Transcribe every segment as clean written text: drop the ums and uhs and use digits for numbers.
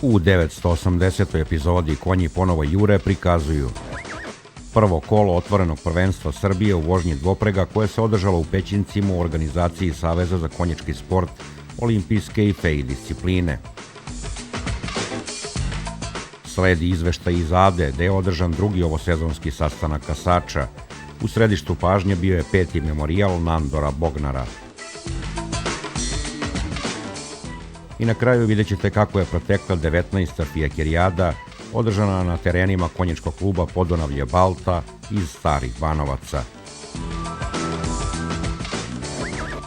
U 980. epizodi Konji ponovo jure prikazuju prvo kolo otvorenog prvenstva Srbije u vožnji dvoprega koje se održalo u Pećincima u organizaciji Saveza za konjički sport, olimpijske i FEI discipline. Sledi izveštaj iz Ade, gde je održan drugi ovosezonski sastanak kasača. U središtu pažnje bio je 5. memorijal Nandora Bognara. I na kraju vidjet ćete kako je protekla 19. Fijakirijada održana na terenima konjičkog kluba Podunavlje Balta iz Starih Banovaca.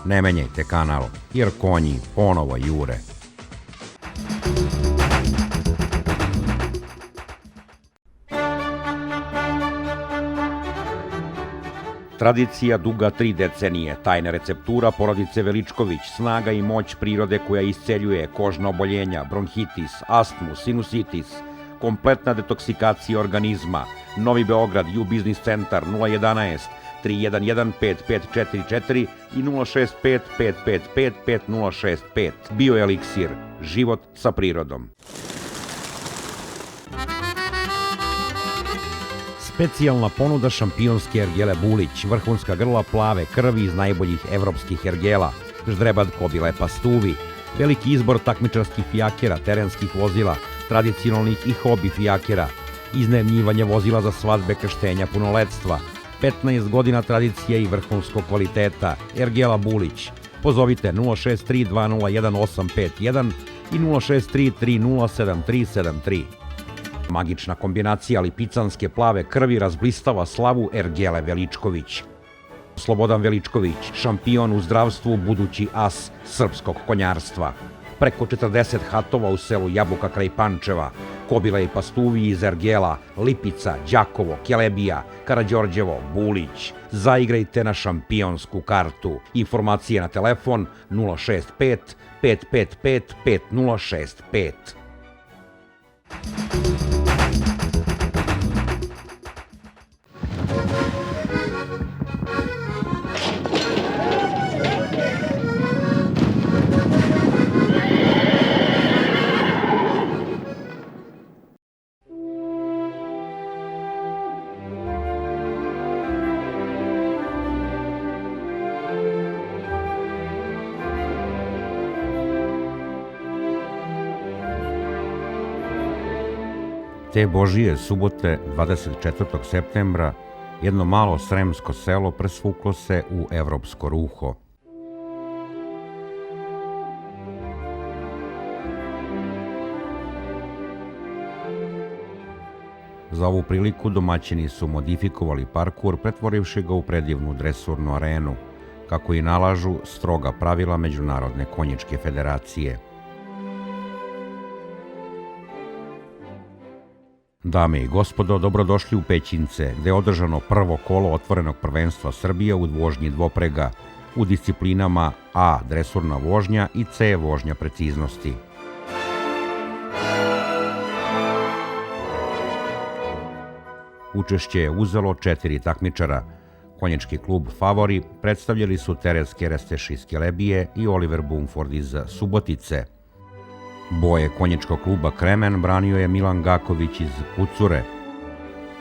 Ne menjajte kanal, jer konji ponovo jure. Tradicija duga 3 decenije, tajna receptura porodice Veličković, snaga i moć prirode koja isceljuje kožna oboljenja, bronhitis, astmu, sinusitis, kompletna detoksikacija organizma. Novi Beograd, U-Biznis centar 011 311 5544 i 065 555 5065. Bioeliksir, život sa prirodom. Specijalna ponuda šampionske ergele Bulić, vrhunska grla plave krvi iz najboljih evropskih ergela, ždrebad kobile pastuvi, veliki izbor takmičarskih fijakera, terenskih vozila, tradicionalnih i hobi fijakera, iznajmljivanje vozila za svadbe, krštenja, punoletstva, 15 godina tradicije i vrhunskog kvaliteta, ergela Bulić. Pozovite 063 201 851 i 063 307 373. Magična kombinacija lipicanske plave krvi razblistava slavu ergele Veličković. Slobodan Veličković, šampion u zdravstvu, budući as srpskog konjarstva. Preko 40 hatova u selu Jabuka kraj Pančeva, kobile i pastuvi iz ergela, Lipica, Đakovo, Kelebija, Karađorđevo, Bulić. Zaigrajte na šampionsku kartu. Informacije na telefon 065 555 5065. Te Božije subote 24. septembra jedno malo sremsko selo presvuklo se u evropsko ruho. Za ovu priliku domaćini su modifikovali parkur pretvorivši ga u predivnu dresurnu arenu, kako i nalažu stroga pravila Međunarodne konjičke federacije. Dame i gospodo, dobrodošli u Pećince, gde je održano prvo kolo otvorenog prvenstva Srbije u vožnji dvoprega u disciplinama A. Dresurna vožnja i C. Vožnja preciznosti. Učešće je uzelo 4 takmičara. Konjički klub Favori predstavljali su Terez Keresteš iz Kelebije i Oliver Bumford iz Subotice. Boje konjičkog kluba Kremen branio je Milan Gaković iz Kucure,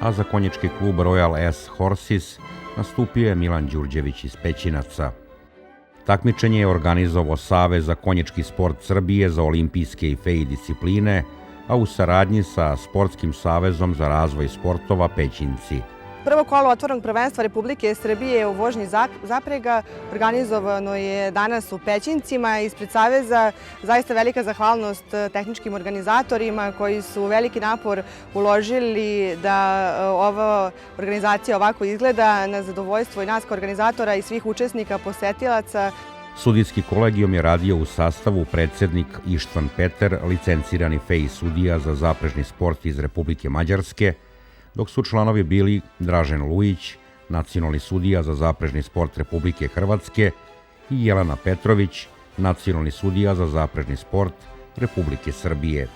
a za konjički klub Royal S Horses nastupio je Milan Đurđević iz Pećinaca. Takmičenje je organizovao Savez za konjički sport Srbije za olimpijske i FEI discipline, a u saradnji sa Sportskim savezom za razvoj sportova Pećinci. Prvo kolo otvorenog prvenstva Republike Srbije u vožnji zaprega organizovano je danas u Pećincima. Ispred Saveza zaista velika zahvalnost tehničkim organizatorima koji su veliki napor uložili da ova organizacija ovako izgleda na zadovoljstvo i nas kao organizatora i svih učesnika, posetilaca. Sudijski kolegijum je radio u sastavu predsjednik Ištvan Peter, licencirani FEI sudija za zaprežni sport iz Republike Mađarske, dok su članovi bili Dražen Lujić, nacionalni sudija za zaprežni sport Republike Hrvatske, i Jelena Petrović, nacionalni sudija za zaprežni sport Republike Srbije.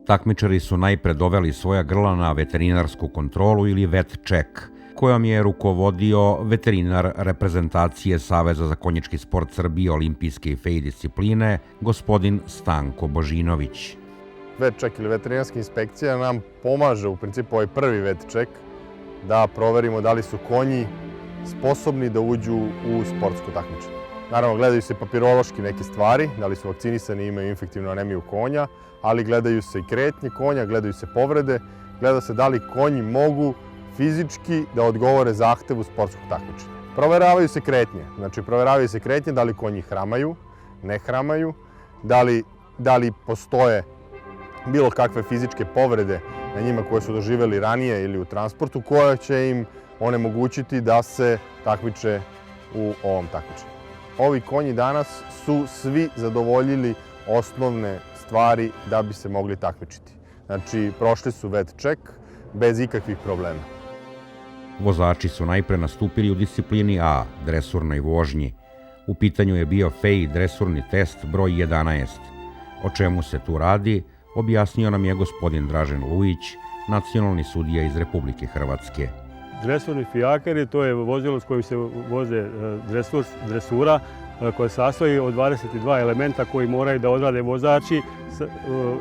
Takmičari su najpre doveli svoja grla na veterinarsku kontrolu ili vet check, kojom je rukovodio veterinar reprezentacije Saveza za konjički sport Srbije, olimpijske i FEI discipline, gospodin Stanko Božinović. Vet check ili veterinarska inspekcija nam pomaže u principu ovaj prvi vet check da proverimo da li su konji sposobni da uđu u sportsko takmičenje. Naravno, gledaju se papirološki neke stvari, da li su vakcinisani i imaju infektivnu anemiju konja, ali gledaju se i kretnje konja, gledaju se povrede, gleda se da li konji mogu fizički da odgovore zahtevu sportskog takmičenja. Proveravaju se kretnje, znači proveravaju se kretnje da li konji hramaju, ne hramaju, da li postoje bilo kakve fizičke povrede na njima koje su doživjeli ranije ili u transportu, koja će im onemogućiti da se takmiče u ovom takmičenju. Ovi konji danas su svi zadovoljili osnovne stvari da bi se mogli takmičiti. Znači, prošli su vet check bez ikakvih problema. Vozači su najpre nastupili u disciplini A, dresurnoj vožnji. U pitanju je bio FEI dresurni test broj 11. O čemu se tu radi, objasnio nam je gospodin Dražen Lujić, nacionalni sudija iz Republike Hrvatske. Dresurni fijaker, to je vozilo s kojim se voze dresura, koja se sastoji od 22 elementa koji moraju da odrade vozači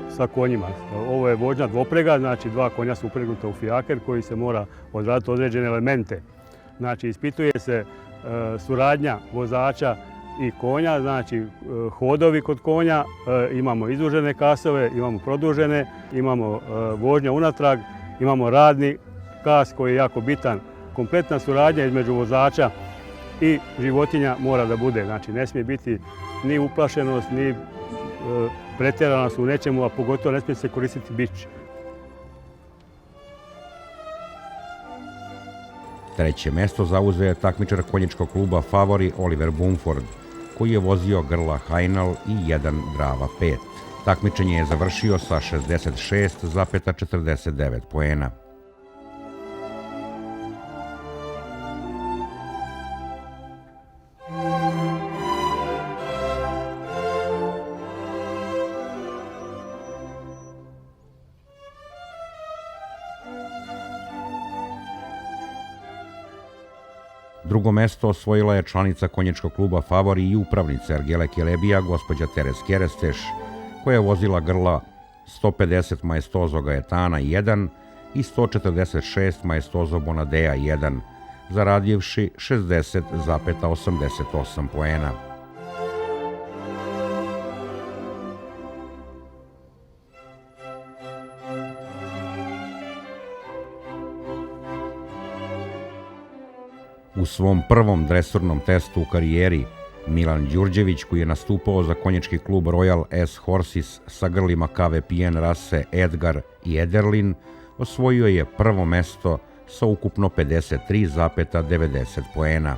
sa konjima. Ovo je vožnja dvoprega, znači dva konja su upregnuta u fijaker koji se mora odraditi određene elemente. Znači, ispituje se suradnja vozača i konja, znači hodovi kod konja, imamo izdužene kasove, imamo produžene, imamo vožnja unatrag, imamo radni kas koji je jako bitan. Kompletna suradnja između vozača i životinja mora da bude, znači ne smije biti ni uplašenost, ni pretjeranost u nečemu, a pogotovo ne smije se koristiti bič. Treće mesto zauzeo je takmičar konjičkog kluba Favori Oliver Bumford, koji je vozio grla Hajnal i 1 Drava 5. Takmičenje je završio sa 66,49 poena. Drugo mesto osvojila je članica konjičkog kluba Favori i upravnica Ergele Kelebija, gospođa Teres Keresteš, koja je vozila grla 150 Maestoso Gaetana 1 i 146 Maestoso Bonadea 1, zaradivši 60,88 poena. U svom prvom dresurnom testu u karijeri, Milan Đurđević, koji je nastupao za konjički klub Royal S Horses sa grlima KVPN rase Edgar i Ederlin, osvojio je prvo mesto sa ukupno 53,90 poena.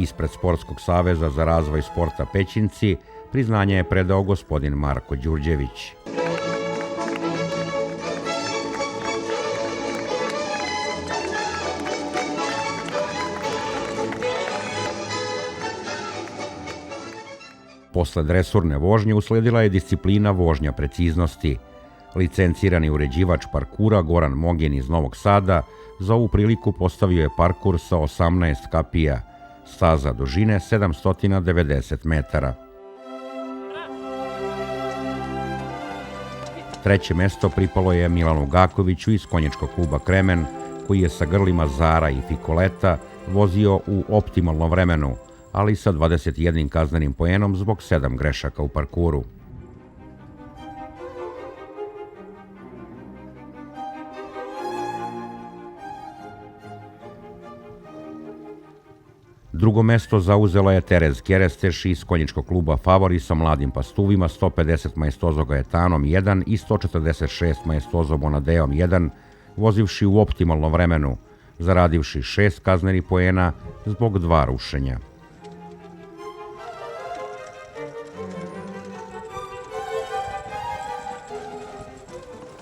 Ispred Sportskog saveza za razvoj sporta Pećinci priznanje je predao gospodin Marko Đurđević. Posle dresurne vožnje usledila je disciplina vožnja preciznosti. Licencirani uređivač parkura Goran Mogin iz Novog Sada za ovu priliku postavio je parkur sa 18 kapija, staza dužine 790 metara. Treće mesto pripalo je Milanu Gakoviću iz konjičkog kluba Kremen, koji je sa grlima Zara i Fikoleta vozio u optimalnom vremenu, ali sa 21 kaznenim poenom zbog 7 grešaka u parkuru. Drugo mesto zauzela je Terez Keresteš iz konjičkog kluba Favori sa mladim pastuvima 150 Maestoso Gaetanom 1 i 146 Maestoso Bonadeom 1, vozivši u optimalnom vremenu, zaradivši 6 kaznenih poena zbog 2 rušenja.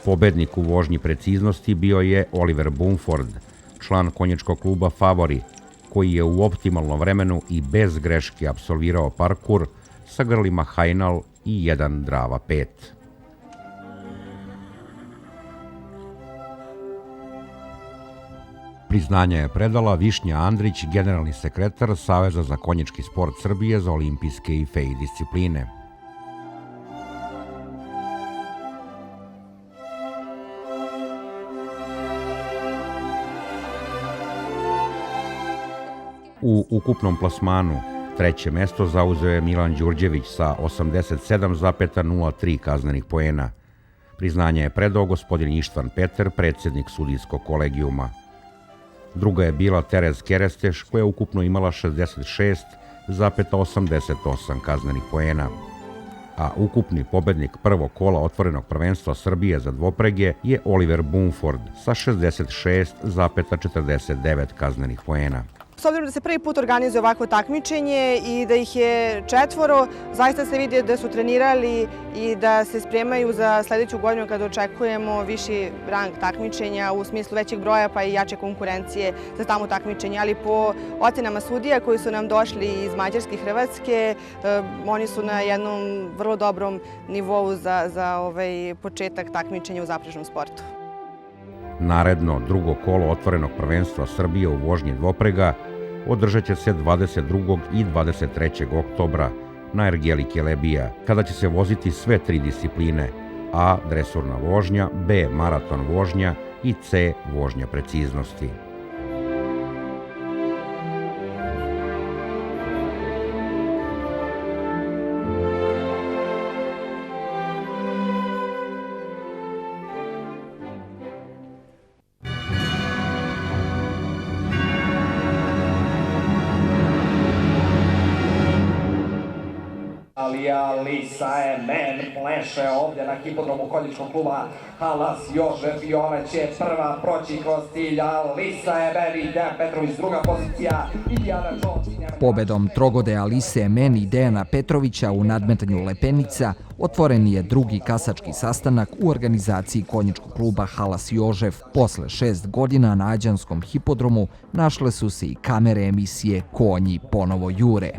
Pobednik u vožnji preciznosti bio je Oliver Bumford, član konjičkog kluba Favori, koji je u optimalnom vremenu i bez greške apsolvirao parkur sa grlima Hajnal i 1 Drava 5. Priznanje je predala Višnja Andrić, generalni sekretar Saveza za konjički sport Srbije za olimpijske i FEI discipline. U ukupnom plasmanu treće mesto zauzeo je Milan Đurđević sa 87,03 kaznenih poena. Priznanje je predao gospodin Ištvan Peter, predsjednik sudijskog kolegijuma. Druga je bila Terez Keresteš, koja je ukupno imala 66,88 kaznenih poena. A ukupni pobednik prvog kola otvorenog prvenstva Srbije za dvoprege je Oliver Bumford sa 66,49 kaznenih poena. S obzirom da se prvi put organizuje ovako takmičenje i da ih je 4, zaista se vidi da su trenirali i da se spremaju za sledeću godinu kada očekujemo viši rang takmičenja u smislu većeg broja pa i jače konkurencije za tamo takmičenje. Ali po ocenama sudija koji su nam došli iz Mađarske i Hrvatske, oni su na jednom vrlo dobrom nivou za početak takmičenja u zaprežnom sportu. Naredno drugo kolo otvorenog prvenstva Srbije u vožnji dvoprega održat će se 22. i 23. oktobra na ergeli Kelebija, kada će se voziti sve 3 discipline: A. Dresurna vožnja, B. Maraton vožnja i C. Vožnja preciznosti. Lisa je men pleše ovdje na hipodromu konjičkog kluba Halas Jožef i ona će prva proći kroz cilj. Lisa je men i Dejan Petrović druga pozicija i Dijana Čočić. Pobedom trogode Alise Men i Dejana Petrovića u nadmetanju lepenica otvoren je drugi kasački sastanak u organizaciji konjičkog kluba Halas Jožef. Posle 6 godina na Ađanskom hipodromu našle su se i kamere emisije Konji ponovo jure.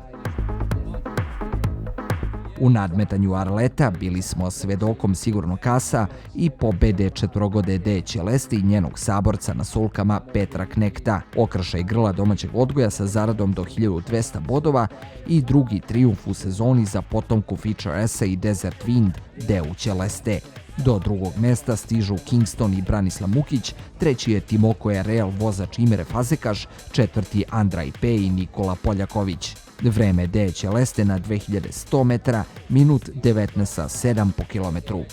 U nadmetanju Arleta bili smo svedokom sigurno kasa i pobede četvorogode D. Ćeleste i njenog saborca na sulkama Petra Knekta, okršaj grla domaćeg odgoja sa zaradom do 1200 bodova i drugi trijumf u sezoni za potomku Feature Esa i Desert Wind D. Ćeleste. Do drugog mesta stižu Kingston i Branislav Mukić, treći je Timoko Real vozač Imre Fazekaš, četvrti Andraj P. i Nikola Poljaković. Vreme D. Ćeleste na 2100 metara, minut 19:07 po kilometru.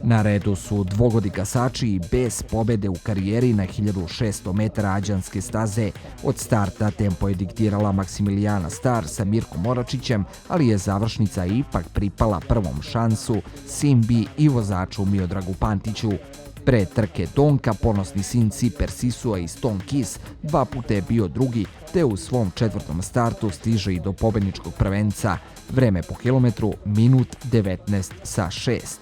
Na redu su dvogodi kasači i bez pobede u karijeri na 1600 metara Ađanske staze. Od starta tempo je diktirala Maksimilijana Star sa Mirkom Moračićem, ali je završnica ipak pripala prvom šansu Simbi i vozaču Miodragu Pantiću. Pre trke Donka, ponosni sin Ciper Sisua i Stone Kiss 2 puta je bio drugi, te u svom 4. startu stiže i do pobedničkog prvenca. Vreme po kilometru minut 19:06.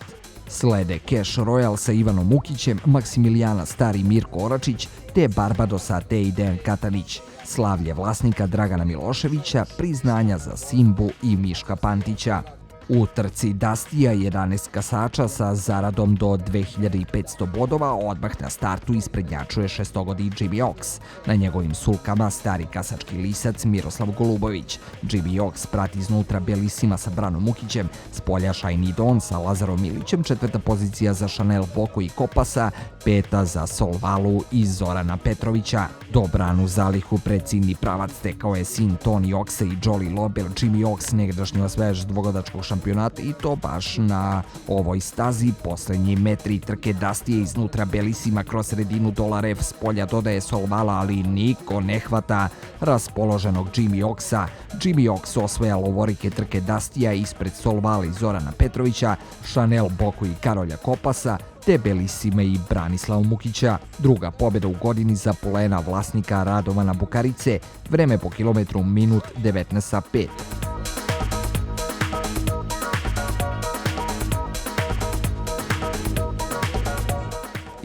Slede Cash Royal sa Ivanom Mukićem, Maksimilijana Star i Mirko Oračić, te Barbadosa te i Dejan Katanić. Slavlje vlasnika Dragana Miloševića, priznanja za Simbu i Miška Pantića. U trci Dastija 11 kasača sa zaradom do 2500 bodova odmah na startu isprednjačuje šestogodi Jimmy Ox. Na njegovim sulkama stari kasački lisac Miroslav Golubović. Jimmy Ox prati iznutra Belisima sa Branom Mukićem, s polja Shiny Dawn sa Lazarom Milićem, četvrta pozicija za Chanel Boko i Kopasa, peta za Solvalu i Zorana Petrovića. Dobranu zalihu pred ciljni pravac stekao je sin Tony Oxa i Jolly Lobel, Jimmy Ox, negdašnji osvajač dvogodačkog šampionata, i to baš na ovoj stazi. Poslednji metri trke Dastije iznutra Belisima kroz sredinu Dolarev, s polja dodaje Solvala, ali niko ne hvata raspoloženog Jimmy Oxa. Jimmy Ox osvaja lovorike trke Dastija ispred Solvali Zorana Petrovića, Chanel Boku i Karolja Kopasa, te Belisime i Branislava Mukića. Druga pobjeda u godini za polena vlasnika Radovana Bukarice, vreme po kilometru minut 19:05.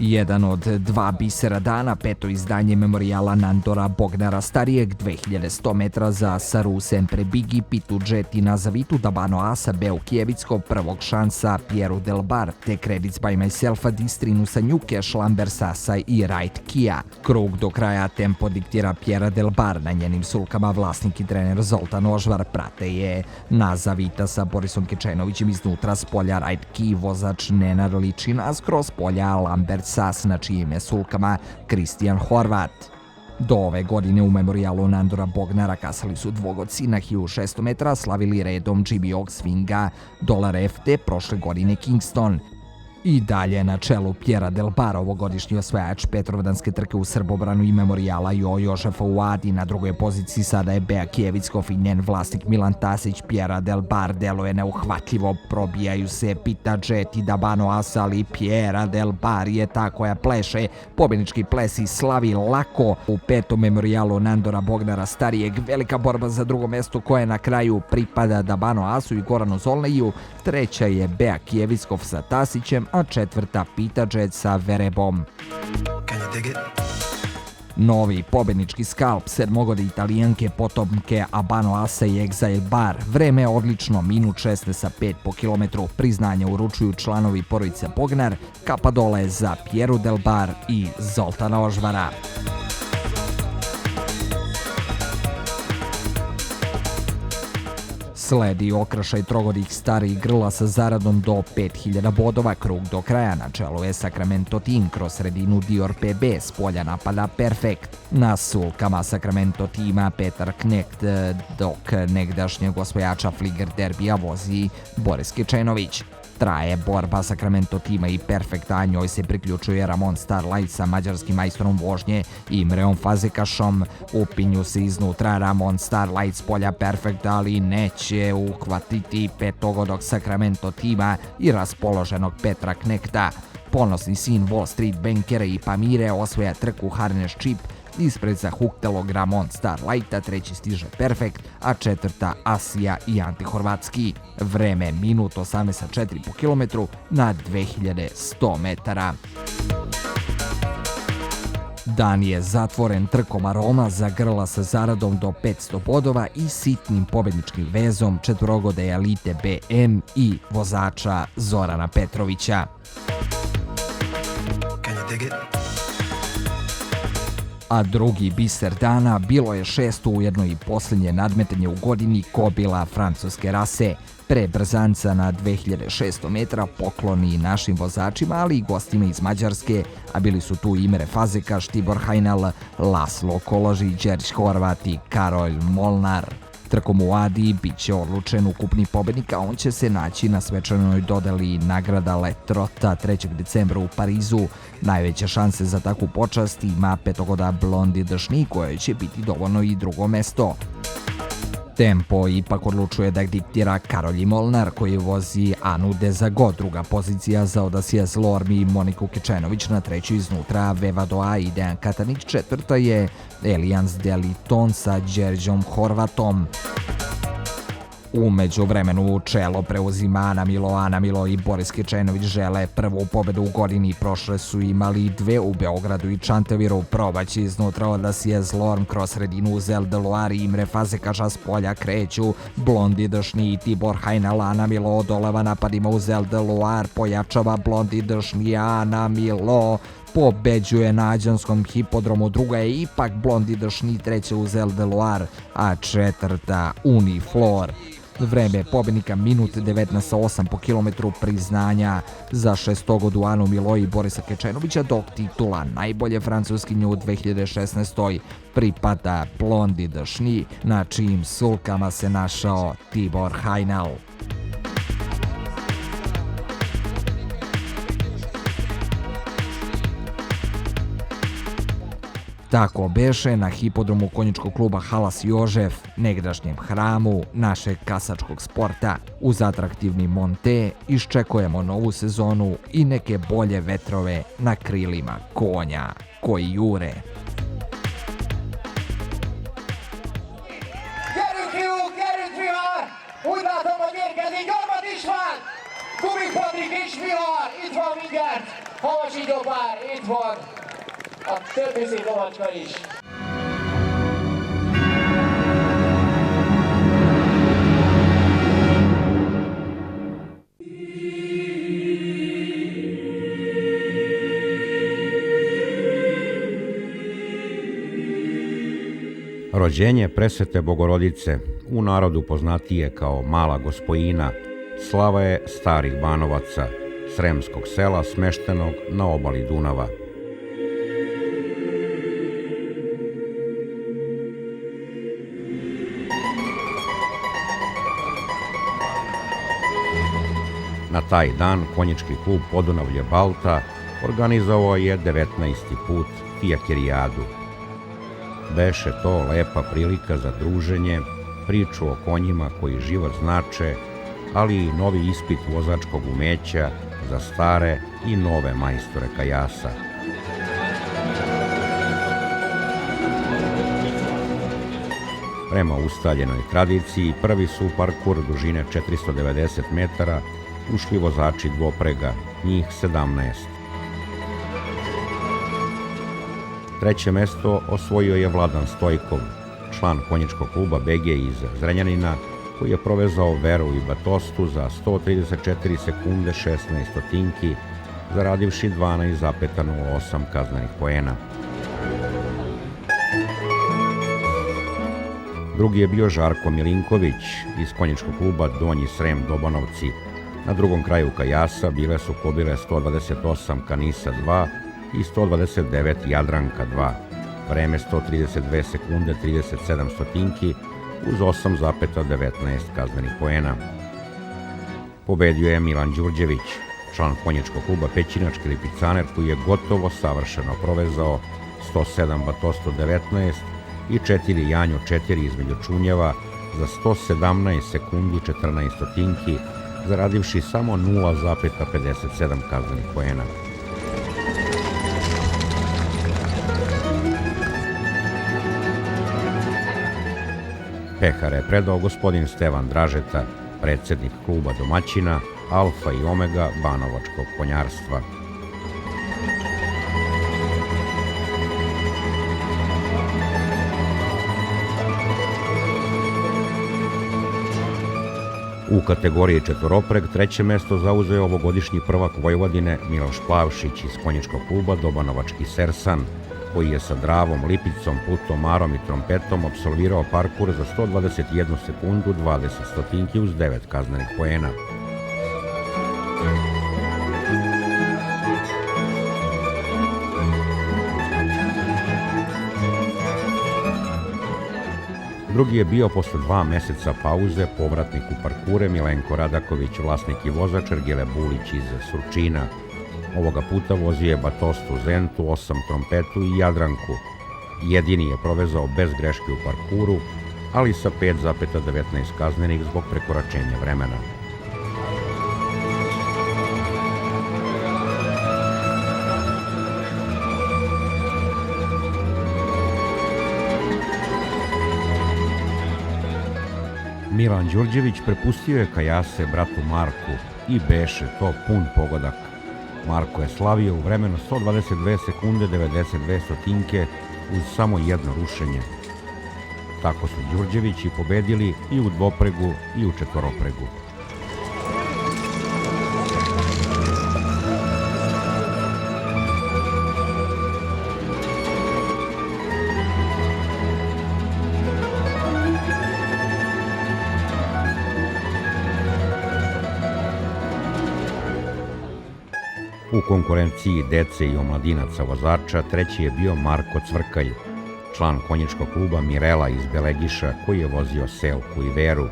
Jedan od dva bisera dana, peto izdanje memorijala Nandora Bognara starijeg, 2100 metara za Saru Sempre Bigi, Pitu Jet i Nazavitu Dabano Asa, Beu Kijevicko, prvog šansa Pieru Del Bar, te Credits by Myselfa, Distrinu Sanjuke, Šlamber Sasa i Right Kia. Krug do kraja tempo diktira Piera Del Bar, na njenim sulkama vlasnik i trener Zoltan Ožvar, prate je Nazavita sa Borisom Kečenovićem iznutra, s polja Right Kia vozač Nenad Ličin, a skroz polja Lambert Sas, na čijim je sulkama Kristijan Horvat. Do ove godine u memorijalu Nandora Bognara kasali su dvogodci na 1600 metara, slavili redom Jimmy Ox, Vinga, Dolarev, te prošle godine Kingston. I dalje na čelu Piera Del Bar, ovogodišnji osvajač Petrovdanske trke u Srbobranu i memorijala Jožefa u Adi. Na drugoj poziciji sada je Bea Kijevickov i njen vlasnik Milan Tasić. Piera Del Bar deluje neuhvatljivo, probijaju se Pita Jet i Dabano Asa, ali Piera Del Bar je ta koja pleše pobjednički ples i slavi lako. U petom memorijalu Nandora Bognara starijeg, velika borba za drugo mesto koje na kraju pripada Dabano Asu i Goranu Zolneju. Treća je Bea Kijevickov sa Tasićem, a četvrta Pita Jet sa Verebom. Novi pobjednički skalp sedmogode Italijanke potomke Abano Asa i Exile Bar. Vreme je odlično, minut 16:05 po kilometru. Priznanje uručuju članovi porodice Bognar, kapa dole za Pieru Del Bar i Zoltana Ožvara. Sledi okrašaj trogodih starih grla sa zaradom do 5000 bodova. Krug do kraja, na čelu je Sacramento Team, kroz sredinu Dior PB, s polja napada Perfect. Na sulkama Sacramento Teama Petar Knecht, dok negdašnjeg osvajača Fliger derbija vozi Boris Kečenović. Traje borba Sacramento Teama i Perfecta, a njoj se priključuje Ramon Starlight sa mađarskim majstorom vožnje Imreom Fazekašom. Upinju se iznutra Ramon Starlight s polja Perfecta, ali neće uhvatiti petogodog Sacramento Teama i raspoloženog Petra Knechta. Ponosni sin Wall Street bankera i Pamire osvaja trku Harness Chip, ispred zahuktelog Ramon Starlighta, treći stiže Perfect, a četvrta Asija i Ante Horvatski. Vreme minut 18:04 po kilometru na 2100 metara. Dan je zatvoren trkom aroma za grla sa zaradom do 500 bodova i sitnim pobjedničkim vezom četvorogode Elite BM i vozača Zorana Petrovića. A drugi biser dana bilo je šesto, ujedno i posljednje nadmetanje u godini kobila francuske rase. Pre brzanca na 2600 metara pokloni našim vozačima, ali i gostima iz Mađarske, a bili su tu Imre Fazekaš, Tibor Hajnal, Laslo Koloži, Đerđ Horvat i Karol Molnar. Trkom u Adi bit će odlučen ukupni pobednik, a on će se naći na svečanoj dodeli nagrada Letrota 3. decembra u Parizu. Najveće šanse za takvu počast ima petogoda Blondi Dešni, koje će biti dovoljno i drugo mesto. Tempo ipak odlučuje da diktira Karolji Molnar, koji vozi Anu Dezago. Druga pozicija za Odasija Zlormi i Moniku Kečenović, na treću iznutra Vevadoa i Dejan Katanić. Četvrta je Elians Deliton sa Đerđom Horvatom. U međuvremenu čelo preuzima Ana Milo i Boris Kičenović žele prvu pobedu u godini. Prošle su imali 2 u Beogradu i Čantaviru. Probaći iznutra odlasije Zlorm kroz sredinu Zel de Loire i Imre Fazekaša s polja kreću. Blondi Dšni i Tibor Hajnal. Ana Milo odoleva napadima u Zel de Loire. Pojačava Blondi Dšni, Ana Milo pobeđuje na Ađanskom hipodromu. Druga je ipak Blondi Dšni, treća u Zel de Loire, a četvrta Uniflor. Vreme pobjednika minut 19:08 po kilometru, priznanja za šestogodu Anu Milo i Borisa Kečenovića, dok titula najbolje Francuskinje u 2016. pripada Blondi Dšni, na čijim sulkama se našao Tibor Hajnal. Tako beše na hipodromu konjičkog kluba Halas Jožef, negdašnjem hramu našeg kasačkog sporta. Uz atraktivni Monte iščekujemo novu sezonu i neke bolje vetrove na krilima konja koji jure. Gyerünk fiúk, gyerünk vihar! Úgy látom, hogy érkezik, Gyarmat István! Kubik Patrik és vihar! Itt van mindjárt! Havasi Gyopár, itt van! A többi szép lovacska is! Rođenje presvete Bogorodice, u narodu poznatije kao Mala Gospojina, slava je starih Banovaca, sremskog sela smeštenog na obali Dunava. Na taj dan konjički klub Podunavlje Balta organizovao je 19. put Fijakirijadu. Beše to lepa prilika za druženje, priču o konjima koji život znače, ali i novi ispit vozačkog umeća za stare i nove majstore kajasa. Prema ustaljenoj tradiciji, prvi su u parkur dužine 490 metara ušli vozači dvoprega, njih 17. Treće mesto osvojio je Vladan Stojkov, član konjičkog kluba BG iz Zrenjanina, koji je provezao Veru i Batostu za 134 sekunde 16 stotinki, zaradivši 12,08 kaznenih poena. Drugi je bio Žarko Milinković iz konjičkog kluba Donji Srem Dobanovci. Na drugom kraju kajasa bile su kobile 128 Kanisa 2 i 129 Jadranka 2. Vreme 132 sekunde 37 stotinki uz 8,19 kaznenih poena. Pobedio je Milan Đurđević, član konjičkog kluba Pećinački Lipicaner, koji je gotovo savršeno provezao 107 Batosto 19 i 4 Janjo 4 između čunjeva za 117 sekundi 14 stotinki, zaradivši samo 0,57 kaznenih poena. Pehare je predao gospodin Stevan Dražeta, predsjednik kluba domaćina Alfa i Omega Banovačkog konjarstva. U kategoriji četvoropreg treće mesto zauzeo je ovogodišnji prvak Vojvodine Miloš Plavšić iz konjičkog kluba Dobanovački Sersan, koji je sa Dravom, Lipicom, Putom, Marom i Trompetom apsolvirao parkur za 121 sekundu 20 stotinki uz 9 kaznenih poena. Drugi je bio posle 2 meseca pauze povratnik u parkure Milenko Radaković, vlasnik i vozač Ergele Bulić iz Surčina. Ovoga puta vozio je Batostu Zentu, 8 Trompetu i Jadranku. Jedini je provezao bez greške u parkuru, ali sa 5,19 kaznenih zbog prekoračenja vremena. Milan Đurđević prepustio je kajase bratu Marku i beše to pun pogodak. Marko je slavio u vremenu 122 sekunde 92 stotinke uz samo jedno rušenje. Tako su Đurđevići pobedili i u dvopregu i u četvoropregu. U konkurenciji dece i omladinaca vozača treći je bio Marko Cvrkalj, član konjičkog kluba Mirela iz Belegiša koji je vozio Selku i Veru.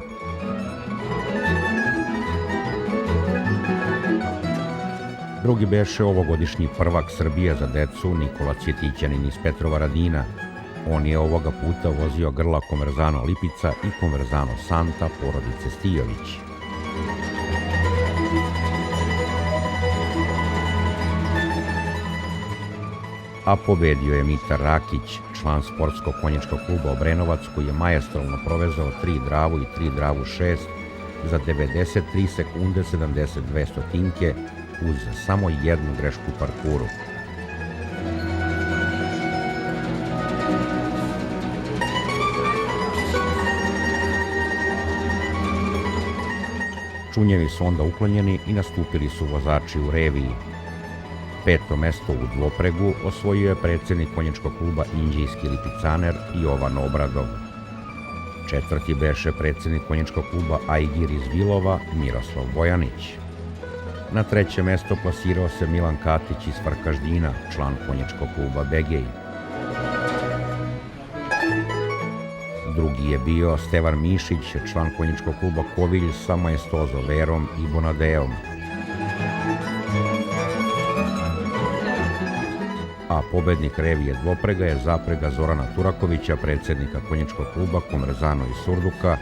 Drugi beše ovogodišnji prvak Srbije za decu Nikola Cvjetićanin iz Petrovaradina. On je ovoga puta vozio grla Conversano Lipica i Conversano Santa porodice Stijović. A pobedio je Mitar Rakić, član sportskog konjičkog kluba Obrenovac, koji je maestralno provezao 3 Dravu i 3 Dravu 6 za 93 sekunde 72 stotinke uz samo jednu grešku u parkuru. Čunjevi su onda uklonjeni i nastupili su vozači u reviji. 5. mesto u dvopregu osvojio je predsjednik konjičkog kluba Inđijski Lipicaner Jovan Obradov. 4. beše predsjednik konjičkog kluba Ajgir iz Vilova Miroslav Bojanić. Na 3. mesto plasirao se Milan Katić iz Farkaždina, član konjičkog kluba Begej. Drugi je bio Stevan Mišić, član konjičkog kluba Kovilj sa Maestozo Verom i Bonadeom. A pobednik revije dvoprega je zaprega Zorana Turakovića, predsjednika konjičkog kluba Conversano iz Surduka,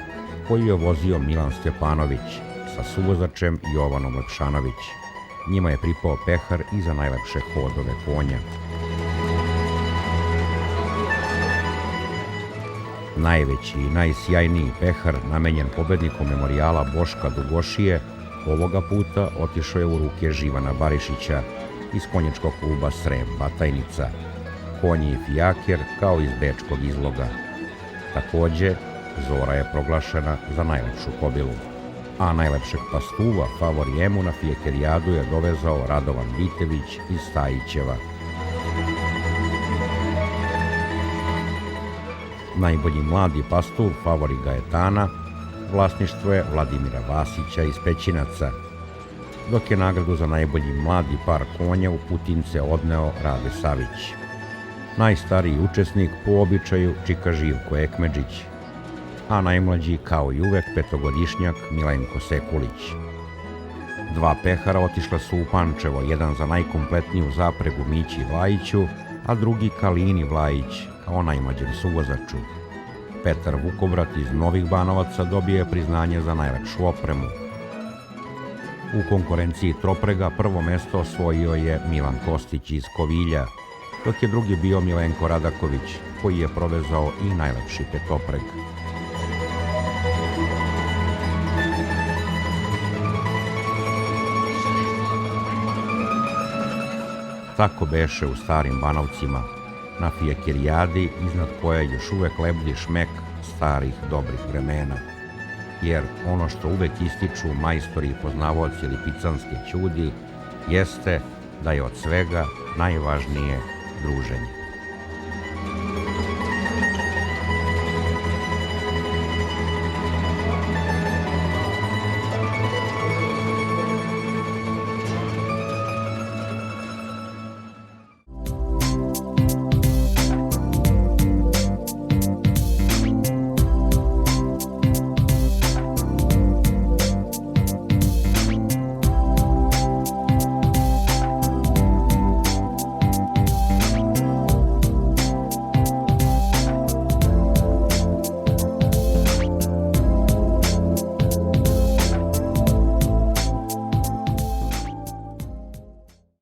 koji je vozio Milan Stjepanović sa suvozačem Jovanom Lepšanović. Njima je pripao pehar i za najlepše hodove konja. Najveći i najsjajniji pehar namenjen pobedniku memorijala Boška Dugošije ovoga puta otišao je u ruke Živana Barišića iz konjičkog kluba Srem Batajnica, konji i fijaker kao iz bečkog izloga. Takođe, Zora je proglašena za najlepšu kobilu, a najlepšeg pastuva Favorijemu na fijekerijadu je dovezao Radovan Vitević iz Stajićeva. Najbolji mladi pastur Favori Gajetana vlasništvo je Vladimira Vasića iz Pećinaca, dok je nagradu za najbolji mladi par konja u Putince odneo Rade Savić. Najstariji učesnik po običaju Čika Živko Ekmedžić, a najmlađi kao i uvek petogodišnjak Milenko Sekulić. 2 pehara otišla su u Pančevo, jedan za najkompletniju zapregu Mići Vlajiću, a drugi Kalini Vlajić kao najmlađem suvozaču. Petar Vukovrat iz Novih Banovaca dobio je priznanje za najlepšu opremu. U konkurenciji troprega prvo mesto osvojio je Milan Kostić iz Kovilja, dok je drugi bio Milenko Radaković, koji je provezao i najlepši petopreg. Tako beše u Starim Banovcima, na fijekerijadi iznad koje još uvek lebdi šmek starih dobrih vremena. Jer ono što uvek ističu majstori i poznavaoci lipicanske ćudi jeste da je od svega najvažnije druženje.